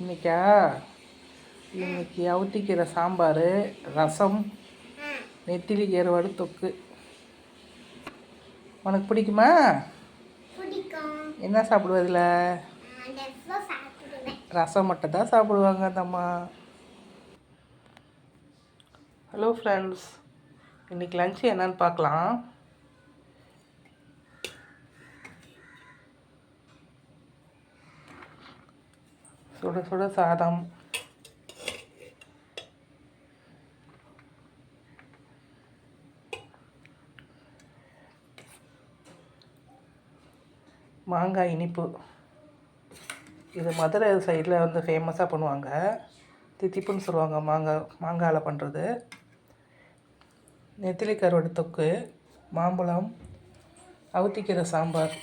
இன்னைக்கா இன்னைக்கு அவுத்திக்கீரை சாம்பார், ரசம், நெத்திலி கருவாடு தொக்கு. உனக்கு பிடிக்குமா? என்ன சாப்பிடுவதில்ல? ரசம் மட்டும் தான் சாப்பிடுவாங்க அந்த அம்மா. ஹலோ ஃப்ரெண்ட்ஸ், இன்றைக்கி லன்ச்சு என்னன்னு பார்க்கலாம். சுட சுட சாதம், மாங்காய் இனிப்பு. இது மதுரை சைடில் வந்து ஃபேமஸாக பண்ணுவாங்க. தித்திப்புன்னு சொல்லுவாங்க மாங்காயில் பண்ணுறது. நெத்திலி கருவாடு தொக்கு, மாம்பழம், அவுத்திக்கீரை சாம்பார்.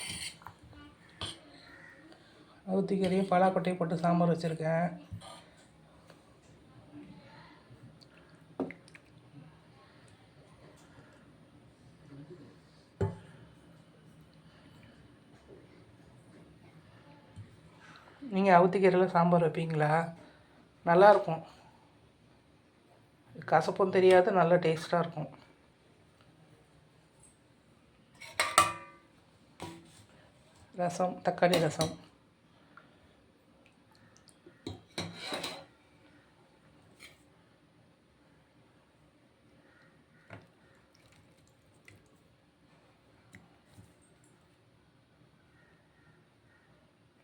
அவுத்திக்கீரையும் பலாக்கொட்டையும் போட்டு சாம்பார் வச்சுருக்கேன். நீங்கள் அவுத்திக்கீரையில் சாம்பார் வைப்பீங்களா? நல்லாயிருக்கும். கசப்பும் தெரியாது, நல்ல டேஸ்ட்டாக இருக்கும். ரசம், தக்காளி ரசம்.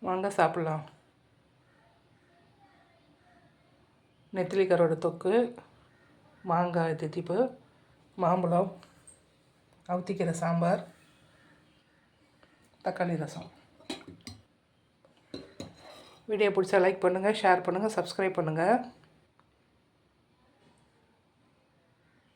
வாங்க சாப்பிட்லாம். நெத்திலி கருவாடு தொக்கு, மாங்காய் தித்திப்பு, மாம்பழம், அவுத்திக்கீரை சாம்பார், தக்காளி ரசம். வீடியோ பிடிச்சா லைக் பண்ணுங்கள், ஷேர் பண்ணுங்கள், சப்ஸ்கிரைப் பண்ணுங்கள்.